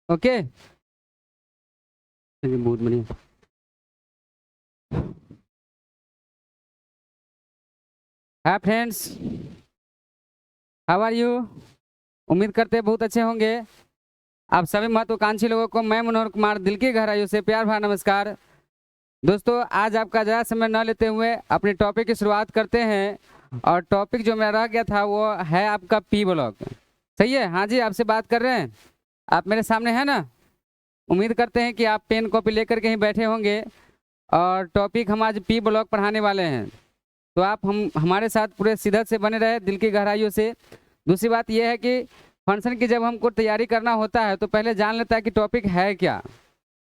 Okay, चलिए बहुत बढ़िया। Hi friends, how are you? उम्मीद करते हैं बहुत अच्छे होंगे। आप सभी महत्वाकांक्षी लोगों को मैं मनोहर कुमार दिल की गहराइयों से प्यार भरा नमस्कार। दोस्तों, आज आपका ज़्यादा समय न लेते हुए अपने टॉपिक की शुरुआत करते हैं। और टॉपिक जो मेरा रह गया था वो है आपका पी ब्लॉक। सही है? हाँ जी, आपसे बात कर रहे हैं। आप मेरे सामने हैं ना? उम्मीद करते हैं कि आप पेन कॉपी लेकर के ही बैठे होंगे। और टॉपिक हम आज पी ब्लॉक पढ़ाने वाले हैं, तो आप हमारे साथ पूरे शिद्दत से बने रहे दिल की गहराइयों से। दूसरी बात यह है कि फंक्शन की जब हमको तैयारी करना होता है तो पहले जान लेता है कि टॉपिक है क्या,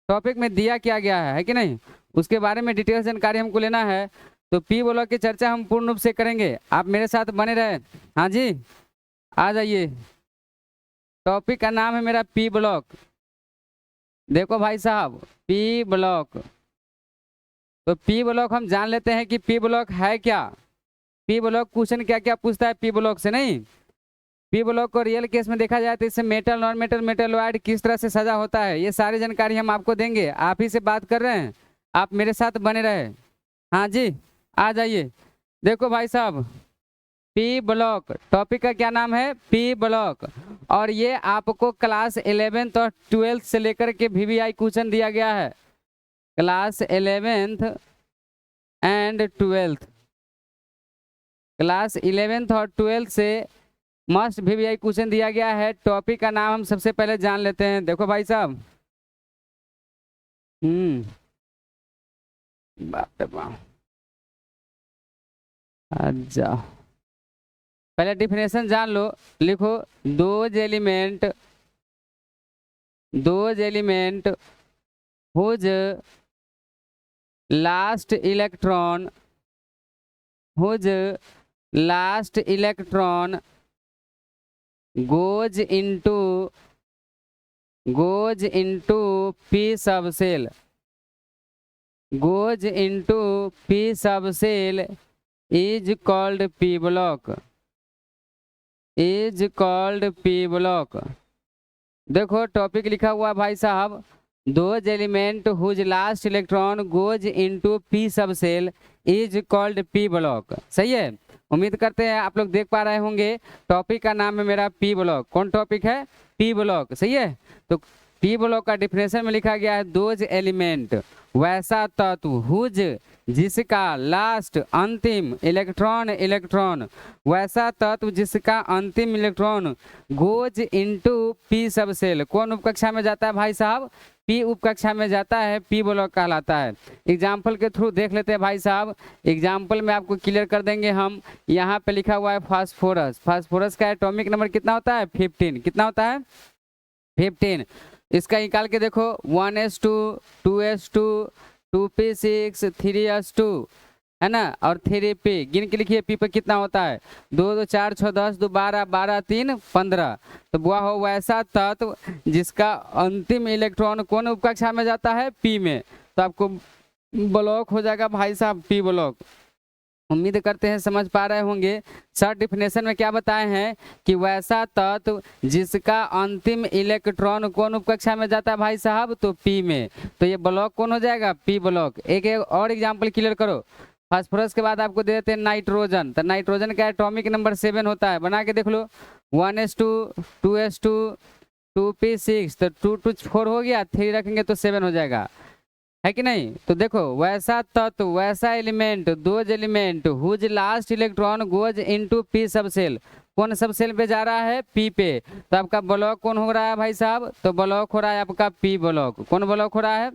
टॉपिक में दिया क्या गया है कि नहीं, उसके बारे में डिटेल जानकारी हमको लेना है। तो पी ब्लॉक की चर्चा हम पूर्ण रूप से करेंगे, आप मेरे साथ बने रहे। हाँ जी, आ जाइए। टॉपिक का नाम है मेरा पी ब्लॉक। देखो भाई साहब, पी ब्लॉक। तो पी ब्लॉक हम जान लेते हैं कि पी ब्लॉक है क्या। पी ब्लॉक क्वेश्चन क्या क्या पूछता है पी ब्लॉक से, नहीं। पी ब्लॉक को रियल केस में देखा जाए तो इससे मेटल, नॉन मेटल, मेटलॉइड किस तरह से सजा होता है, ये सारी जानकारी हम आपको देंगे। आप ही से बात कर रहे हैं, आप मेरे साथ बने रहे। हाँ जी, आ जाइए। देखो भाई साहब, पी ब्लॉक टॉपिक का क्या नाम है? P block. और ये आपको क्लास 11th और 12th से लेकर के VVI क्वेश्चन दिया गया है। Class 11th and 12th, class 11th और 12th से मस्ट VVI क्वेश्चन दिया गया है। टॉपिक का नाम हम सबसे पहले जान लेते हैं। देखो भाई साहब, बाप रे बाप, अच्छा पहले डिफिनेशन जान लो। लिखो, those element whose last electron whose last electron goes into p subcell, goes into p subcell is called p block, is called p block। देखो टॉपिक लिखा हुआ भाई साहब, those element whose last electron goes into p सब cell is called p block. सही है? उम्मीद करते हैं आप लोग देख पा रहे होंगे। टॉपिक का नाम है मेरा पी ब्लॉक। कौन टॉपिक है? P block. सही है? तो पी ब्लॉक का डिफिनेशन में लिखा गया है, दोज एलिमेंट वैसा तत्व हुज जिसका लास्ट अंतिम इलेक्ट्रॉन वैसा तत्व जिसका अंतिम इलेक्ट्रॉन गोज इनटू पी सब सेल। कौन उपकक्षा में जाता है भाई साहब? पी उपकक्षा में जाता है, पी ब्लॉक कहलाता है। एग्जाम्पल के थ्रू देख लेते हैं भाई साहब। एग्जाम्पल में आपको क्लियर कर देंगे हम। यहाँ पे लिखा हुआ है फास्फोरस। फास्फोरस का एटॉमिक नंबर कितना होता है? 15। कितना होता है? 15। इसका निकाल के देखो, 1s2, 2s2, 2p6, 3s2, है ना, और 3p। गिन के लिखिए, पी पर कितना होता है? 2 2 4 6 10 2 12 12 3 15। तो वह हो वैसा तत्व जिसका अंतिम इलेक्ट्रॉन कौन उपकक्षा में जाता है? पी में। तो आपको ब्लॉक हो जाएगा भाई साहब पी ब्लॉक। उम्मीद करते हैं समझ पा रहे होंगे। सर डिफिनेशन में क्या बताए हैं कि वैसा तत्व जिसका अंतिम इलेक्ट्रॉन कौन उपकक्षा में जाता है भाई साहब? तो पी में। तो ये ब्लॉक कौन हो जाएगा? P block. एक और एग्जांपल क्लियर करो। फास्फोरस के बाद आपको दे देते हैं नाइट्रोजन। तो नाइट्रोजन का एटॉमिक नंबर 7 होता है, बना के देख लो। 1s2, 2s2, 2p6, तो 2 2 4 हो गया, 3 रखेंगे तो 7 हो जाएगा, है कि नहीं? तो देखो, वैसा तत्व वैसा element those element whose last electron goes into p सब सेल। कौन सब सेल पे जा रहा है? पी पे। तो आपका ब्लॉक कौन हो रहा है भाई साहब? तो ब्लॉक हो रहा है आपका पी ब्लॉक। कौन ब्लॉक हो रहा है?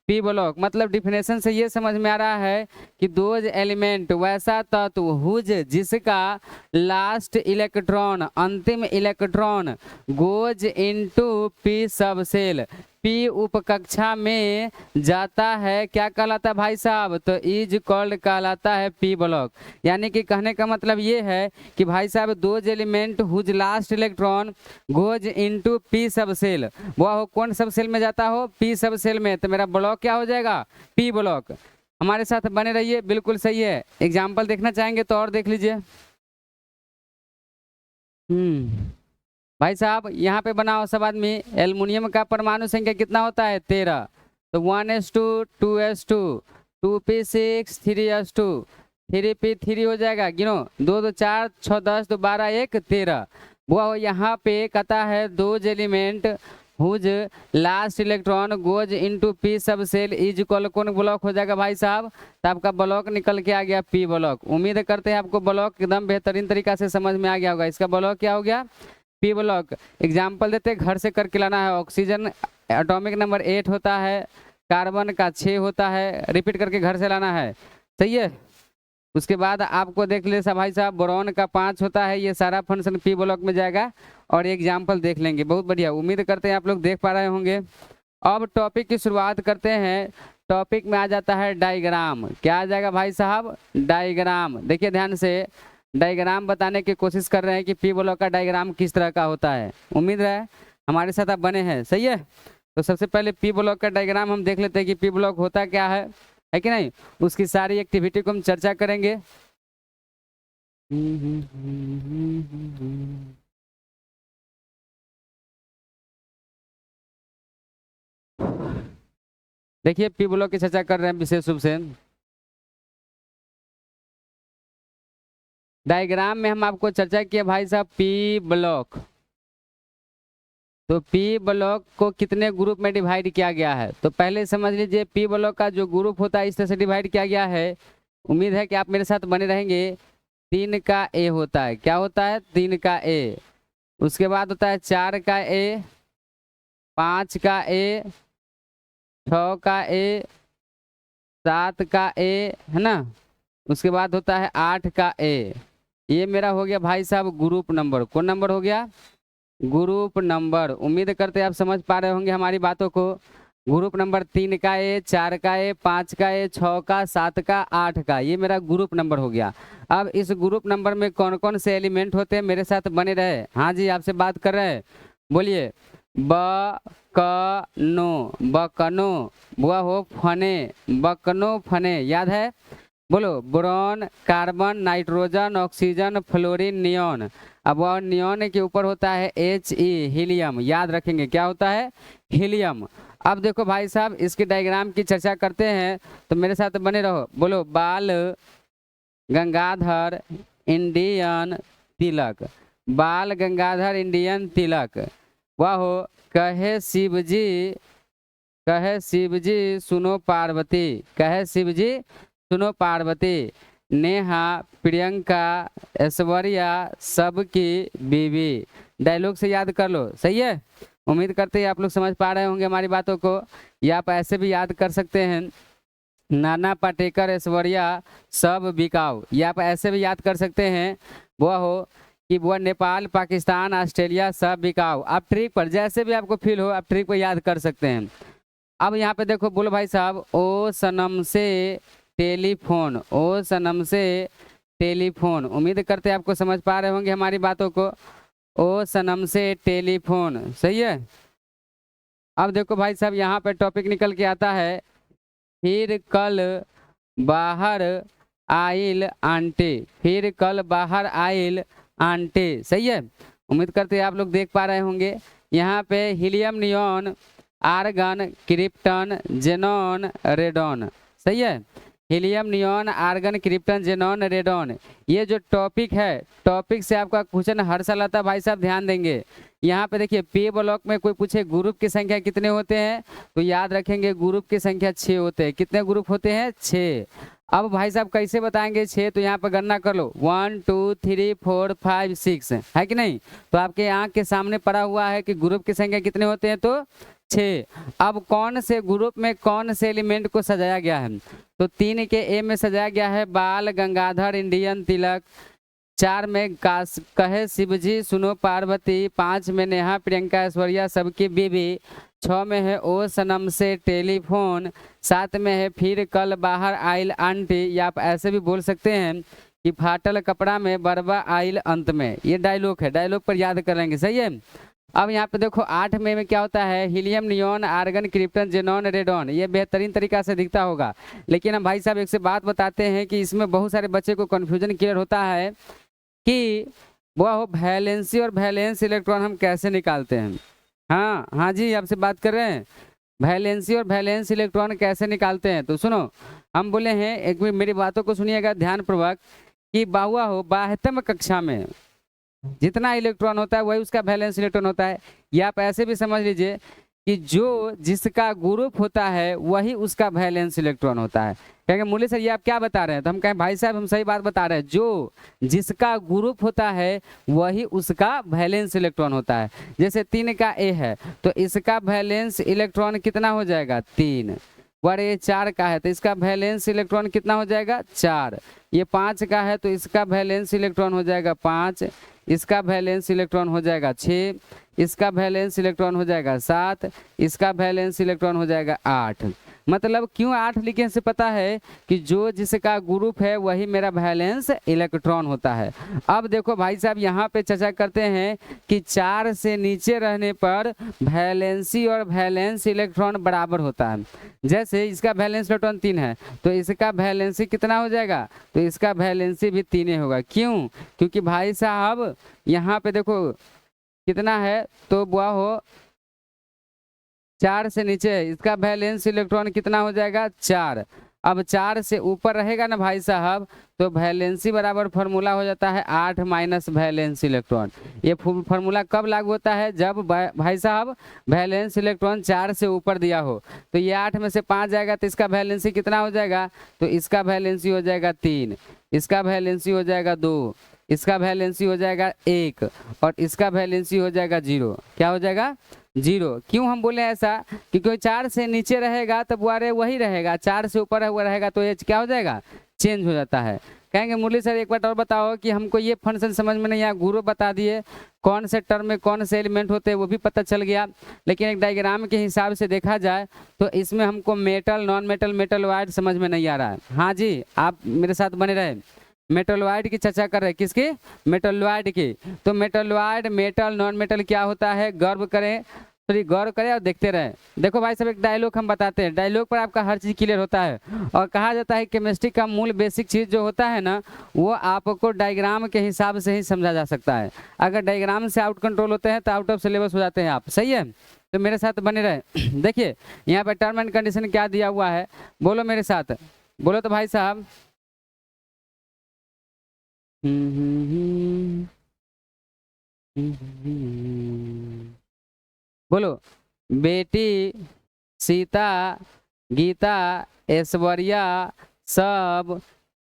P block. मतलब डिफिनेशन से ये समझ में आ रहा है कि दोज एलिमेंट वैसा तत्व हुज जिसका लास्ट इलेक्ट्रॉन अंतिम इलेक्ट्रॉन गोज इनटू पी सब सेल, पी उपकक्षा में जाता है, क्या कहलाता है भाई साहब? तो इज कॉल्ड कहलाता है पी ब्लॉक। यानी कि कहने का मतलब ये है कि भाई साहब, those element whose last electron goes into p सब सेल, वह हो कौन सब सेल में जाता हो? पी सब सेल में। तो मेरा ब्लॉक क्या हो जाएगा? P block. हमारे साथ बने रहिए, बिल्कुल सही है। एग्जाम्पल देखना चाहेंगे तो और देख लीजिए। भाई साहब यहाँ पे बनाओ सब आदमी। एल्युमिनियम का परमाणु संख्या कितना होता है? 13। तो 1s2 2s2 2p6 3s2 3p3 हो जाएगा। गिनो, 2 2 4 6 10 2 12 1 13। वो यहाँ पे कहता है those element whose last electron goes into p सब सेल इज इक्वल कौन ब्लॉक हो जाएगा भाई साहब? तो आपका ब्लॉक निकल के आ गया पी ब्लॉक। उम्मीद करते हैं आपको ब्लॉक एकदम बेहतरीन तरीका से समझ में आ गया होगा। इसका ब्लॉक क्या हो गया? P block. एग्जाम्पल देते घर से करके लाना है। ऑक्सीजन एटॉमिक नंबर 8 होता है, कार्बन का 6 होता है, रिपीट करके घर से लाना है। सही है। उसके बाद आपको देख ले भाई साहब बोरॉन का 5 होता है। ये सारा फंक्शन पी ब्लॉक में जाएगा और एग्जाम्पल देख लेंगे। बहुत बढ़िया, उम्मीद करते हैं आप लोग देख पा रहे होंगे। अब टॉपिक की शुरुआत करते हैं। टॉपिक में आ जाता है डायग्राम। क्या आ जाएगा भाई साहब? डायग्राम। देखिए ध्यान से, डायग्राम बताने की कोशिश कर रहे हैं कि पी ब्लॉक का डायग्राम किस तरह का होता है। उम्मीद है हमारे साथ आप बने हैं। सही है। तो सबसे पहले पी ब्लॉक का डायग्राम हम देख लेते हैं कि पी ब्लॉक होता क्या है कि नहीं। उसकी सारी एक्टिविटी को हम चर्चा करेंगे। देखिए पी ब्लॉक की चर्चा कर रहे हैं विशेष रूप से। डायग्राम में हम आपको चर्चा किए भाई साहब पी ब्लॉक। तो पी ब्लॉक को कितने ग्रुप में डिवाइड किया गया है? तो पहले समझ लीजिए पी ब्लॉक का जो ग्रुप होता है इस तरह से डिवाइड किया गया है। उम्मीद है कि आप मेरे साथ बने रहेंगे। 3 का ए होता है। क्या होता है? 3 का ए। उसके बाद होता है 4 का ए, 5 का ए, 6 का ए, 7 का ए, है ना। उसके बाद होता है 8 का ए। ये मेरा हो गया भाई साहब ग्रुप नंबर। कौन नंबर हो गया? Group number. उम्मीद करते हैं आप समझ पा रहे होंगे हमारी बातों को। ग्रुप नंबर 3 का ए, 4 का ए, 5 का ए, 6 का, 7 का, 8 का, ये मेरा ग्रुप नंबर हो गया। अब इस ग्रुप नंबर में कौन कौन से एलिमेंट होते हैं? मेरे साथ बने रहे। हाँ जी, आपसे बात कर रहे हैं। बोलिए। बकनो, बकनो, बुआ हो फने, बकनो फने। याद है? बोलो। Boron, carbon, nitrogen, oxygen, fluorine, neon. अब वह नियॉन के ऊपर होता है He, हीलियम। याद रखेंगे क्या होता है? हीलियम। अब देखो भाई साहब इसके डायग्राम की चर्चा करते हैं, तो मेरे साथ बने रहो। बोलो। बाल गंगाधर इंडियन तिलक, बाल गंगाधर इंडियन तिलक। वाह हो। कहे शिवजी, कहे शिवजी सुनो पार्वती, कहे शिवजी सुनो पार्वती। नेहा, प्रियंका, ऐश्वर्या सबकी बीवी। डायलॉग से याद कर लो। सही है। उम्मीद करते हैं आप लोग समझ पा रहे होंगे हमारी बातों को। या आप ऐसे भी याद कर सकते हैं। नाना पाटेकर, ऐश्वर्या सब बिकाऊ। या आप ऐसे भी याद कर सकते हैं वो हो कि वो नेपाल, पाकिस्तान, ऑस्ट्रेलिया सब बिकाऊ। आप ट्रिक पर जैसे भी आपको फील हो आप ट्रिक पर याद कर सकते हैं। अब यहाँ पे देखो, बोलो भाई साहब। ओ सनम से टेलीफोन, ओ सनम से टेलीफोन। उम्मीद करते हैं आपको समझ पा रहे होंगे हमारी बातों को। ओ सनम से टेलीफोन। सही है। अब देखो भाई साहब यहाँ पे टॉपिक निकल के आता है। फिर कल बाहर आइल आंटी, फिर कल बाहर आइल आंटी। सही है। उम्मीद करते हैं आप लोग देख पा रहे होंगे। यहाँ पे helium, neon, argon, krypton, xenon, radon. सही है। Helium, neon, argon, krypton, xenon, radon. ये जो टॉपिक है, टॉपिक से आपका क्वेश्चन हर साल आता है भाई साहब, ध्यान देंगे। यहाँ पे देखिए पी ब्लॉक में कोई पूछे ग्रुप की संख्या कितने होते हैं, तो याद रखेंगे ग्रुप की संख्या 6 होते हैं। कितने ग्रुप होते हैं? 6। अब भाई साहब कैसे बताएंगे 6? तो यहाँ पर गणना कर लो। 1 2 3 4 5 6 है कि नहीं। तो आपके आँख के सामने पड़ा हुआ है कि ग्रुप की संख्या कितने होते हैं, तो 6। अब कौन से ग्रुप में कौन से एलिमेंट को सजाया गया है? तो 3 के ए में सजाया गया है बाल गंगाधर इंडियन तिलक, 4 में कहे शिवजी सुनो पार्वती, 5 में नेहा, प्रियंका, ऐश्वर्या सबकी बीवी, 6 में है ओ सनम से टेलीफोन, 7 में है फिर कल बाहर आइल आंटी। या आप ऐसे भी बोल सकते हैं कि फाटल कपड़ा में बरबा आइल अंत में। ये डायलॉग है, डायलॉग पर याद कर लेंगे। सही है। अब यहाँ पे देखो 8 में क्या होता है? Helium, neon, argon, krypton, xenon, radon. ये बेहतरीन तरीका से दिखता होगा। लेकिन हम भाई साहब एक से बात बताते हैं कि इसमें बहुत सारे बच्चे को कन्फ्यूजन क्लियर होता है कि वो हो वैलेंसी और वैलेंस इलेक्ट्रॉन हम कैसे निकालते हैं। हाँ हाँ जी, आपसे बात कर रहे हैं, वैलेंसी और वैलेंस इलेक्ट्रॉन कैसे निकालते हैं। तो सुनो, हम बोले हैं, एक मिनट मेरी बातों को सुनिएगा ध्यानपूर्वक, कि बाहुआ हो बाह्यतम कक्षा में जितना इलेक्ट्रॉन होता है वही उसका वैलेंस इलेक्ट्रॉन होता है। या आप ऐसे भी समझ लीजिए कि जो जिसका ग्रुप होता है वही उसका वैलेंस इलेक्ट्रॉन होता है। कहेंगे मूल्य सर ये आप क्या बता रहे हैं, तो हम कहें भाई साहब हम सही बात बता रहे हैं, जो जिसका ग्रुप होता है वही उसका वैलेंस इलेक्ट्रॉन होता है। जैसे 3 का ए है तो इसका वैलेंस इलेक्ट्रॉन कितना हो जाएगा 3, और ये 4 का है तो इसका वैलेंस इलेक्ट्रॉन कितना हो जाएगा 4। ये 5 का है तो इसका वैलेंस इलेक्ट्रॉन हो जाएगा 5, इसका वैलेंस इलेक्ट्रॉन हो जाएगा 6, इसका वैलेंस इलेक्ट्रॉन हो जाएगा 7, इसका वैलेंस इलेक्ट्रॉन हो जाएगा 8। मतलब क्यों 8 लिखे से पता है कि जो जिसका ग्रुप है वही मेरा वैलेंस इलेक्ट्रॉन होता है। अब देखो भाई साहब यहाँ पे चर्चा करते हैं कि 4 से नीचे रहने पर वैलेंसी और वैलेंस इलेक्ट्रॉन बराबर होता है। जैसे इसका वैलेंस इलेक्ट्रॉन 3 है तो इसका वैलेंसी कितना हो जाएगा, तो इसका वैलेंसी भी 3 होगा। क्यों, क्योंकि भाई साहब यहाँ पे देखो कितना है, तो वो हो 4 से नीचे इसका वैलेंस इलेक्ट्रॉन कितना हो जाएगा 4। अब 4 से ऊपर रहेगा ना भाई साहब तो वैलेंसी बराबर फार्मूला हो जाता है 8 माइनस वैलेंस इलेक्ट्रॉन। ये फार्मूला कब लागू होता है, जब भाई साहब वैलेंस इलेक्ट्रॉन 4 से ऊपर दिया हो। तो ये 8 में से 5 जाएगा तो इसका वैलेंसी कितना हो जाएगा, तो इसका वैलेंसी हो जाएगा 3, इसका वैलेंसी हो जाएगा 2, इसका वैलेंसी हो जाएगा 1 और इसका वैलेंसी हो जाएगा 0। क्या हो जाएगा 0। क्यों हम बोले ऐसा, क्योंकि 4 से नीचे रहेगा तब वही रहेगा, 4 से ऊपर हुआ रहेगा तो ये क्या हो जाएगा चेंज हो जाता है। कहेंगे मुरली सर एक बार और बताओ कि हमको ये फंक्शन समझ में नहीं आया, ग्रुप बता दिए, कौन से टर्म में कौन से एलिमेंट होते हैं वो भी पता चल गया, लेकिन एक डायग्राम के हिसाब से देखा जाए तो इसमें हमको मेटल नॉन मेटल मेटलॉइड समझ में नहीं आ रहा है। हाँ जी आप मेरे साथ बने रहे, मेटलॉइड की चर्चा कर रहे हैं, किसकी, मेटलॉइड की। तो मेटलॉइड मेटल नॉन मेटल क्या होता है, गौर करें और देखते रहें। देखो भाई सब एक डायलॉग हम बताते हैं, डायलॉग पर आपका हर चीज़ क्लियर होता है। और कहा जाता है केमिस्ट्री का मूल बेसिक चीज़ जो होता है ना वो आपको डायग्राम के हिसाब से ही समझा जा सकता है। अगर डायग्राम से आउट कंट्रोल होते हैं तो आउट ऑफ सिलेबस हो जाते हैं आप, सही है। तो मेरे साथ बने रहे। देखिए यहाँ पर टर्म एंड कंडीशन क्या दिया हुआ है, बोलो मेरे साथ, बोलो तो भाई साहब। बोलो, बेटी सीता गीता ऐश्वर्या सब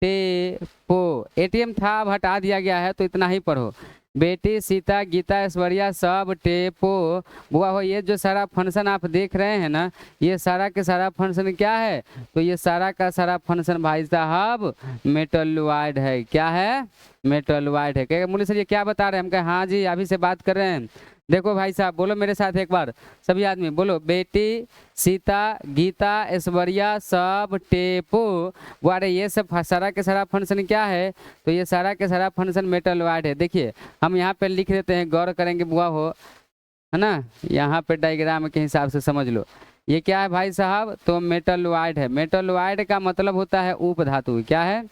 टेपो। एटीएम था अब हटा दिया गया है तो इतना ही पढ़ो। बेटी सीता गीता ऐश्वर्या सब टेपो। बुआ हो ये जो सारा फंक्शन आप देख रहे हैं ना ये सारा के सारा फंक्शन क्या है, तो ये सारा का सारा फंक्शन भाई साहब मेटलॉइड है। क्या है, मेटलॉइड है। कहेगा मुझे सर ये क्या बता रहे हैं, हम कहे हाँ जी अभी से बात कर रहे हैं। देखो भाई साहब बोलो मेरे साथ एक बार सभी आदमी, बोलो बेटी सीता गीता ऐश्वर्या सब टेपो। वारे ये सब सारा के सारा फंक्शन क्या है, तो ये सारा के सारा फंक्शन मेटलॉइड है। देखिए हम यहाँ पे लिख देते हैं, गौर करेंगे बुआ हो, है ना, यहाँ पे डायग्राम के हिसाब से समझ लो। ये क्या है भाई साहब, तो मेटलॉइड है। मेटलॉइड का मतलब होता है उप धातु। क्या है,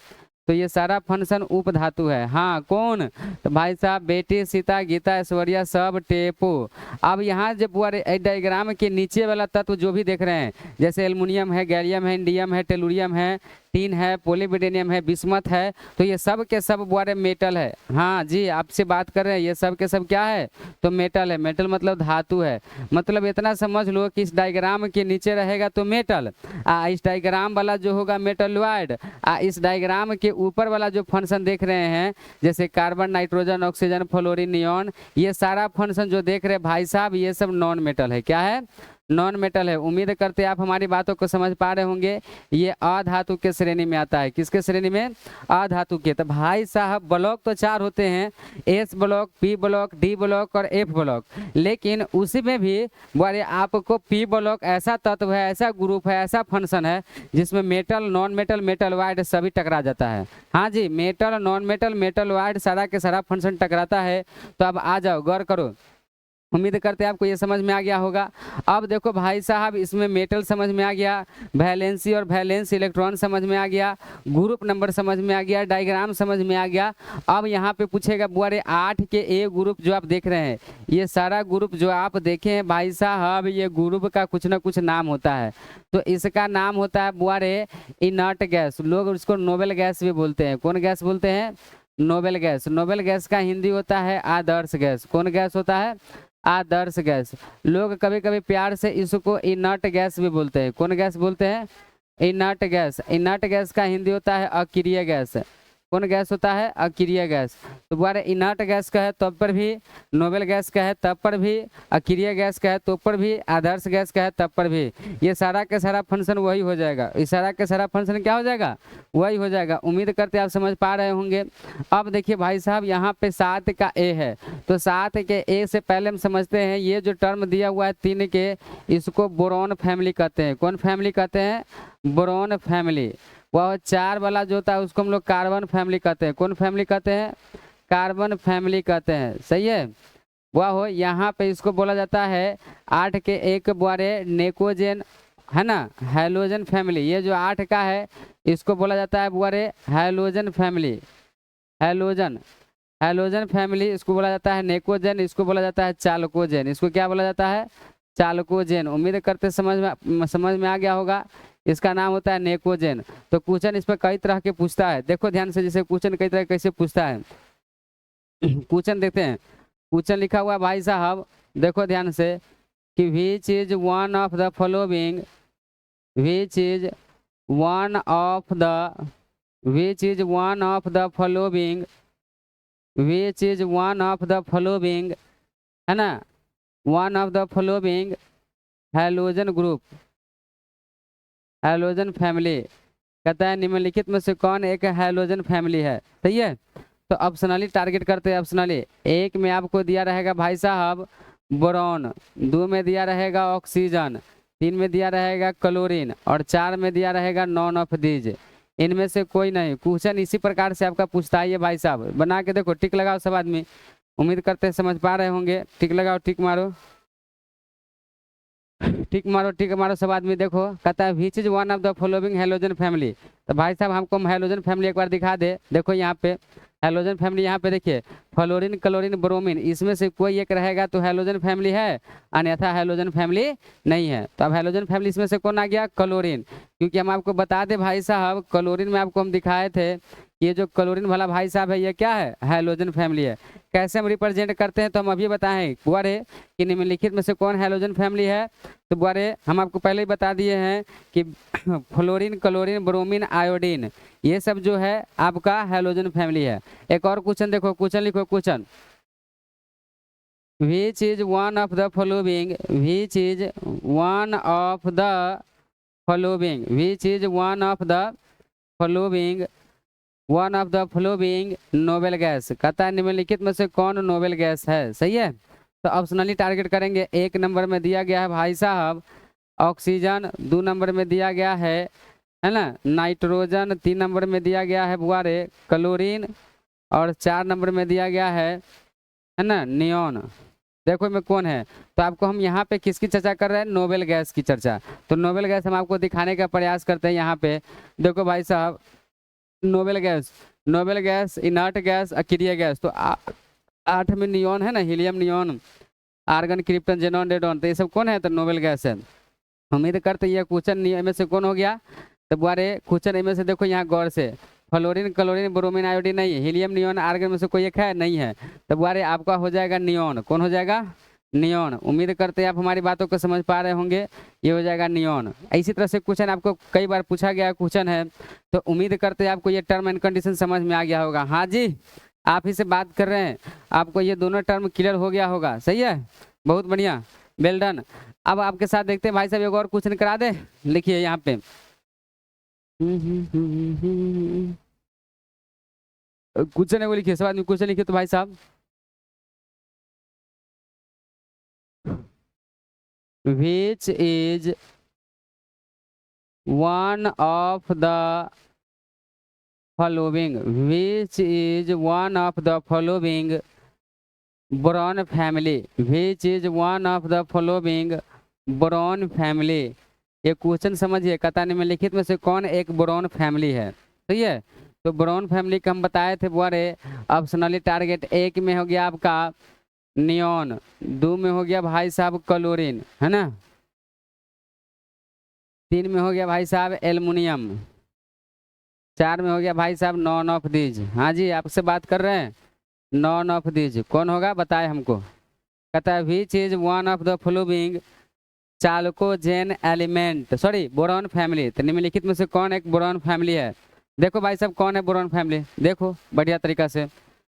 तो ये सारा फंक्शन उप धातु है। हाँ कौन, तो भाई साहब बेटी सीता गीता ऐश्वर्या सब टेपो। अब यहाँ जब डायग्राम के नीचे वाला तत्व जो भी देख रहे हैं जैसे एल्युमिनियम है, गैलियम है, इंडियम है, टेलुरियम है, टीन है, पॉलीविडेनियम है, बिस्मथ है, तो ये सब के सब बुआरे मेटल है। हाँ जी आपसे बात कर रहे हैं, ये सब के सब क्या है, तो मेटल है। मेटल मतलब धातु है। मतलब इतना समझ लो कि इस डायग्राम के नीचे रहेगा तो मेटल, इस डायग्राम वाला जो होगा मेटलॉइड, इस डायग्राम के ऊपर वाला जो फंक्शन देख रहे हैं जैसे carbon nitrogen oxygen fluorine neon, ये सारा फंक्शन जो देख रहे हैं भाई साहब ये सब नॉन मेटल है। क्या है, नॉन मेटल है। उम्मीद करते हैं आप हमारी बातों को समझ पा रहे होंगे। ये अधातु के श्रेणी में आता है। किसके श्रेणी में, अधातु के। तो भाई साहब ब्लॉक तो 4 होते हैं, S block, P block, D block और एफ ब्लॉक, लेकिन उसी में भी बोले आपको पी ब्लॉक ऐसा तत्व है, ऐसा ग्रुप है, ऐसा फंक्शन है जिसमें मेटल नॉन मेटल मेटलॉइड सभी टकरा जाता है। हाँ G metal non metal metalloid सारा के सारा फंक्शन टकराता है। तो अब आ जाओ गौर करो, उम्मीद करते हैं आपको ये समझ में आ गया होगा। अब देखो भाई साहब, इसमें मेटल समझ में आ गया, वैलेंसी और वैलेंस इलेक्ट्रॉन समझ में आ गया, ग्रुप नंबर समझ में आ गया, डायग्राम समझ में आ गया। अब यहाँ पे पूछेगा बुआरे 8 के ए ग्रुप जो आप देख रहे हैं, ये सारा ग्रुप जो आप देखे हैं भाई साहब, ये ग्रुप का कुछ ना कुछ नाम होता है। तो इसका नाम होता है बुआरे इनर्ट गैस, लोग उसको नोबेल गैस भी बोलते हैं। कौन गैस बोलते हैं? Nobel gas. नोबेल गैस का हिंदी होता है आदर्श गैस। कौन गैस होता है? आदर्श गैस। लोग कभी कभी प्यार से इसको इनर्ट गैस भी बोलते हैं। कौन गैस बोलते हैं? Inert gas. इनर्ट गैस का हिंदी होता है अक्रिय गैस। कौन गैस होता है? अक्रिय गैस। तो दोबारा इनर्ट गैस का है तब पर भी, नोबेल गैस का है तब पर भी, अक्रिय गैस का है तो पर भी, आदर्श गैस का है तब पर भी। ये सारा का सारा फंक्शन वही हो जाएगा। इस सारा का सारा फंक्शन क्या हो जाएगा? वही हो जाएगा। उम्मीद करते आप समझ पा रहे होंगे। अब देखिए भाई साहब, यहाँ पे 7 का ए है, तो 7 के ए से पहले हम समझते हैं ये जो टर्म दिया हुआ है 3 के, इसको बोरॉन फैमिली कहते हैं। कौन फैमिली कहते हैं? Boron family. वह 4 वाला जो होता है उसको हम लोग कार्बन फैमिली कहते हैं। कौन फैमिली कहते हैं? कार्बन फैमिली कहते हैं। सही है। वह हो यहाँ पे इसको बोला जाता है 8 के एक बुआरे नेकोजेन, है ना, हैलोजन फैमिली। ये जो 8 का है इसको बोला जाता है बुआरे halogen family. Halogen, halogen family इसको बोला जाता है नेकोजेन, इसको बोला जाता है चालकोजेन। इसको क्या बोला जाता है? चालकोजेन। उम्मीद करते समझ में आ गया होगा। इसका नाम होता है नेकोजेन। तो क्वेश्चन इस पर कई तरह के पूछता है, देखो ध्यान से, जैसे क्वेश्चन कई तरह कैसे पूछता है। क्वेश्चन देखते हैं। क्वेश्चन लिखा हुआ है भाई साहब, देखो ध्यान से, कि विच is one of the following, which is one of the, which is one of the following, which is one of the following, है ना, one of the following halogen group, halogen family. कहता है निम्नलिखित में से कौन एक हैलोजन फैमिली है? सही है। तो ऑप्शनली टारगेट करते हैं। ऑप्शनली, एक में आपको दिया रहेगा भाई साहब बोरॉन, 2 में दिया रहेगा ऑक्सीजन, 3 में दिया रहेगा क्लोरीन, और 4 में दिया रहेगा नॉन ऑफ दीज। इनमें से कोई नहीं। क्वेश्चन इसी प्रकार से आपका पूछता है भाई साहब। बना के देखो, टिक लगाओ सब आदमी। उम्मीद करते हैं समझ पा रहे होंगे। टिक लगाओ, टिक मारो, टिक मारो, टिक मारो सब आदमी। देखो कहता है which is one of the following halogen family. तो भाई साहब हमको हैलोजन फैमिली एक बार दिखा दे। देखो यहाँ पे हैलोजन फैमिली, यहाँ पे देखिए फ्लोरीन, क्लोरीन, ब्रोमीन, इसमें से कोई एक रहेगा तो हैलोजन फैमिली है, अन्यथा हैलोजन फैमिली नहीं है। तो अब हैलोजन फैमिली इसमें से कौन आ गया? क्लोरीन। क्योंकि हम आपको बता दें भाई साहब, क्लोरीन में आपको हम दिखाए थे, ये जो क्लोरीन वाला भाई साहब है ये क्या है? हैलोजन फैमिली है। कैसे हम रिप्रेजेंट करते हैं तो हम अभी बताएं बुआरे कि निम्नलिखित में से कौन हैलोजन फैमिली है। तो बुआरे हम आपको पहले ही बता दिए हैं कि फ्लोरीन, क्लोरीन, ब्रोमीन, आयोडीन, ये सब जो है आपका हैलोजन फैमिली है। एक और क्वेश्चन देखो, क्वेश्चन लिखो, question, which is one of the following, which is one of the following, which is one of the following, one of the flowing noble gas. कहता है निम्नलिखित में से कौन नोबेल गैस है? सही है। तो ऑप्शनली टारगेट करेंगे। 1 नंबर में दिया गया है भाई साहब ऑक्सीजन, 2 नंबर में दिया गया है ना, नाइट्रोजन, 3 नंबर में दिया गया है बुआरे क्लोरीन, और 4 नंबर में दिया गया है ना, नियोन। देखो में कौन है। तो आपको हम यहाँ पे किसकी चर्चा कर रहे हैं? नोबेल गैस की चर्चा। तो नोबेल गैस हम आपको दिखाने का प्रयास करते हैं। यहाँ पे देखो भाई साहब, noble gas, noble gas, inert gas, अक्रिय गैस। तो 8 में नियोन है ना, helium, neon, argon, krypton, xenon, radon, तो ये सब कौन है? तो नोबेल गैस है। उम्मीद करते ये क्वेश्चन इनमें से कौन हो गया? तो बुआरे क्वेश्चन इनमें से देखो यहाँ गौर से, फ्लोरीन, क्लोरीन, ब्रोमीन, आयोडीन नहीं है, हीलियम, नियोन, आर्गन में से कोई एक है? नहीं है। तो बुआरे आपका हो जाएगा नियोन। कौन हो जाएगा? नियोन। उम्मीद करते हैं आप हमारी बातों को समझ पा रहे होंगे। ये हो जाएगा नियोन। इसी तरह से क्वेश्चन आपको कई बार पूछा गया क्वेश्चन है, तो उम्मीद करते हैं आपको ये टर्म एंड कंडीशन समझ में आ गया होगा। हाँ जी, आप ही से बात कर रहे हैं, आपको ये दोनों टर्म क्लियर हो गया होगा। सही है, बहुत बढ़िया, वेल डन। अब आपके साथ देखते हैं भाई साहब एक और क्वेश्चन करा दे। लिखिए यहाँ पे, क्वेश्चन है वो लिखिए, सब आदमी क्वेश्चन लिखिए। तो भाई साहब, which is one of the following, which is one of the following boron family, which is one of the following boron family. ये क्वेश्चन समझिए, कथा निम्नलिखित में से कौन एक बोरॉन फैमिली है, सही है। तो बोरॉन फैमिली का हम बताए थे बुआरे, ऑप्शनली टारगेट एक में हो गया आपका नियॉन, दो में हो गया भाई साहब क्लोरीन, है ना, तीन में हो गया भाई साहब एल्युमिनियम, चार में हो गया भाई साहब नॉन ऑफ दीज। हाँ जी, आपसे बात कर रहे हैं, नॉन ऑफ दीज कौन होगा बताए हमको। कहता है which is one of the following chalcogen element, sorry boron family. तो निम्नलिखित में से कौन एक बोरॉन फैमिली है। देखो भाई साहब कौन है बोरॉन फैमिली, देखो बढ़िया तरीका से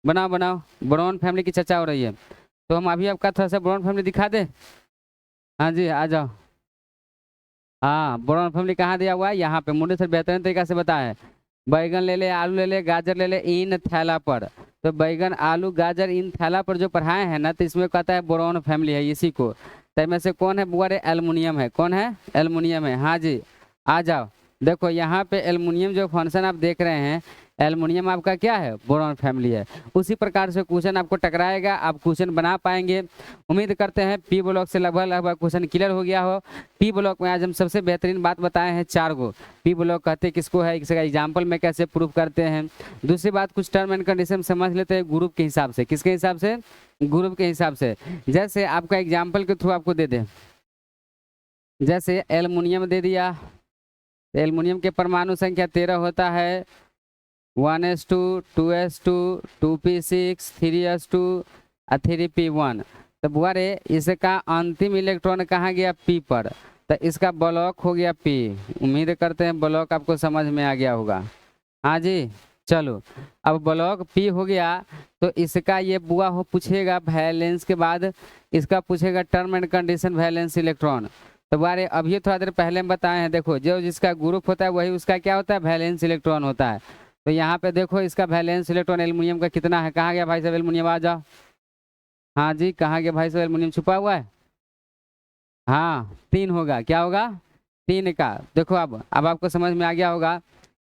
बनाओ बनाओ, बोरॉन फैमिली की चर्चा हो रही है। तो हम अभी आपका थोड़ा सा बोरॉन फैमिली दिखा दे। हाँ जी आ जाओ। हाँ बोरॉन फैमिली कहाँ दिया हुआ है, यहाँ पे मुझे सर बेहतरीन तरीका से बताया है। बैगन ले ले, आलू ले ले, गाजर ले ले इन थैला पर। तो बैगन आलू गाजर इन थैला पर जो पढ़ाए हैं ना, तो इसमें कहता है बोरॉन फैमिली है इसी को। तो में से कौन है बुआरे, एल्युमिनियम है। कौन है, एल्युमिनियम है। हाँ जी आ जाओ। देखो यहाँ पे एल्युमिनियम जो फंक्शन आप देख रहे हैं, एल्युमिनियम आपका क्या है, बोरॉन फैमिली है। उसी प्रकार से क्वेश्चन आपको टकराएगा, आप क्वेश्चन बना पाएंगे। उम्मीद करते हैं पी ब्लॉक से लगभग लगभग क्वेश्चन क्लियर हो गया हो। पी ब्लॉक में आज हम सबसे बेहतरीन बात बताए हैं चार गो। पी ब्लॉक कहते किसको है, इसका एग्जाम्पल में कैसे प्रूफ करते हैं। दूसरी बात, कुछ टर्म एंड कंडीशन समझ लेते हैं ग्रुप के हिसाब से। किसके हिसाब से, ग्रुप के हिसाब से। जैसे आपका एग्जाम्पल के थ्रू आपको दे दे, जैसे एल्युमिनियम दे दिया, एल्युमिनियम के परमाणु संख्या 13 होता है, 1s2 2s2 2p6 3s2 और 3p1। तो बुआरे इसका अंतिम इलेक्ट्रॉन कहाँ गया, पी पर। तो इसका ब्लॉक हो गया पी। उम्मीद करते हैं ब्लॉक आपको समझ में आ गया होगा। हाँ जी चलो, अब ब्लॉक पी हो गया तो इसका ये बुआ हो पूछेगा वैलेंस के बाद, इसका पूछेगा term and condition valence electron. तो बारे अभी थोड़ा देर पहले हम बताए हैं, देखो जो जिसका ग्रुप होता है वही उसका क्या होता है, वैलेंस इलेक्ट्रॉन होता है। तो यहाँ पे देखो इसका वैलेंस इलेक्ट्रॉन एल्युमिनियम का कितना है, कहाँ गया भाई साहब एल्युमिनियम, आ जाओ। हाँ जी कहाँ गया भाई साहब एल्युमिनियम, छुपा हुआ है। हाँ 3 होगा, क्या होगा, 3 का। देखो अब आपको समझ में आ गया होगा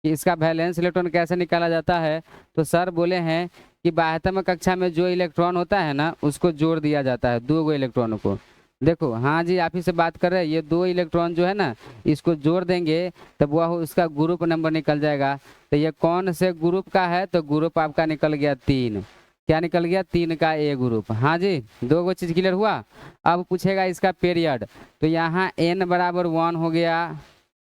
कि इसका वैलेंस इलेक्ट्रॉन कैसे निकाला जाता है। तो सर बोले हैं कि 72वें कक्षा में जो इलेक्ट्रॉन होता है ना, उसको जोड़ दिया जाता है, 2 गो इलेक्ट्रॉनों को। देखो हाँ जी आप ही से बात कर रहे हैं, ये 2 इलेक्ट्रॉन जो है ना, इसको जोड़ देंगे तब वह उसका ग्रुप नंबर निकल जाएगा। तो ये कौन से ग्रुप का है, तो ग्रुप आपका निकल गया 3। क्या निकल गया, 3 का ए ग्रुप। हाँ जी 2 गो चीज क्लियर हुआ। अब पूछेगा इसका पीरियड, तो यहाँ n बराबर 1 हो गया,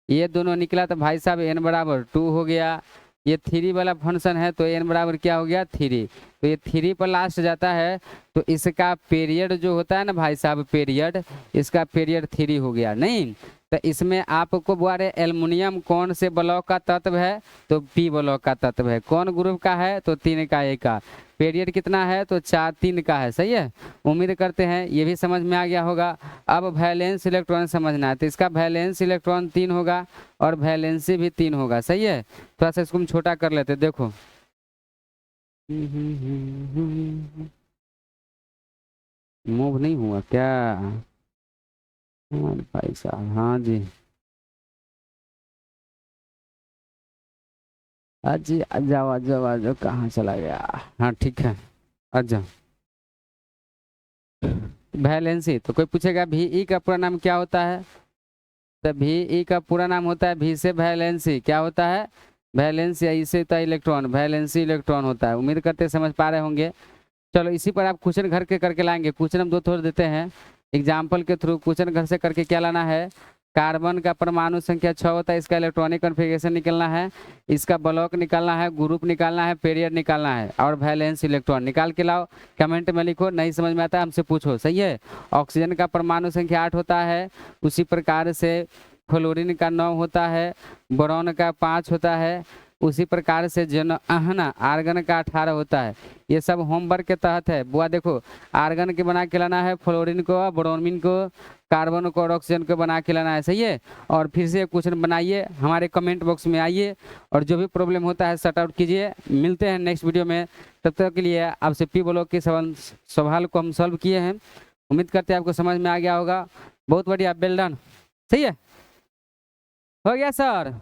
ये दोनों निकला तो भाई साहब n बराबर 2 हो गया। ये 3 वाला फंक्शन है तो n बराबर क्या हो गया, 3। तो ये 3 पर लास्ट जाता है, तो इसका पीरियड जो होता है ना भाई साहब, पीरियड, इसका पीरियड 3 हो गया। नहीं तो इसमें आपको बोले एल्युमिनियम कौन से ब्लॉक का तत्व है, तो पी ब्लॉक का तत्व है। कौन ग्रुप का है, तो 3 का ए का। पीरियड कितना है, तो 3 का है, सही है। उम्मीद करते हैं ये भी समझ में आ गया होगा। अब वैलेंस इलेक्ट्रॉन समझना है, तो इसका वैलेंस इलेक्ट्रॉन 3 होगा और वैलेंसी भी 3 होगा, सही है। थोड़ा सा इसको हम छोटा कर लेते, देखो मूव नहीं हुआ क्या, हाँ भाई साहब, हाँ जी जी आ जाओ आ जाओ आ जाओ, कहाँ चला गया, हाँ ठीक है आ जाओ। वैलेंसी, तो कोई पूछेगा VE का पूरा नाम क्या होता है, तो VE का पूरा नाम होता है, V से वैलेंसी, क्या होता है, वैलेंसी, ई से होता है इलेक्ट्रॉन, वैलेंसी इलेक्ट्रॉन होता है। उम्मीद करते समझ पा रहे होंगे। चलो इसी पर आप क्वेश्चन घर के करके लाएंगे। क्वेश्चन हम 2 थोड़े देते हैं एग्जाम्पल के थ्रू। क्वेश्चन घर से करके क्या लाना है, कार्बन का परमाणु संख्या 6 होता है, इसका इलेक्ट्रॉनिक कॉन्फ़िगरेशन निकलना है, इसका ब्लॉक निकालना है, ग्रुप निकालना है, पीरियड निकालना है और वैलेंस इलेक्ट्रॉन निकाल के लाओ। कमेंट में लिखो, नहीं समझ में आता हमसे पूछो, सही है। ऑक्सीजन का परमाणु संख्या 8 होता है, उसी प्रकार से फ्लोरीन का 9 होता है, बोरॉन का 5 होता है, उसी प्रकार से जन आहना आर्गन का 18 होता है। ये सब होमवर्क के तहत है बुआ। देखो आर्गन के बना के लाना है, फ्लोरीन को, ब्रोमीन को, कार्बन को और ऑक्सीजन को बना के लाना है, सही है। और फिर से क्वेश्चन बनाइए, हमारे कमेंट बॉक्स में आइए और जो भी प्रॉब्लम होता है सॉर्ट आउट कीजिए। मिलते हैं नेक्स्ट वीडियो में, तब तक के लिए आपसे पी ब्लॉक के सवाल को हम सॉल्व किए हैं। उम्मीद करते हैं आपको समझ में आ गया होगा। बहुत बढ़िया, वेल डन, सही है, हो गया सर।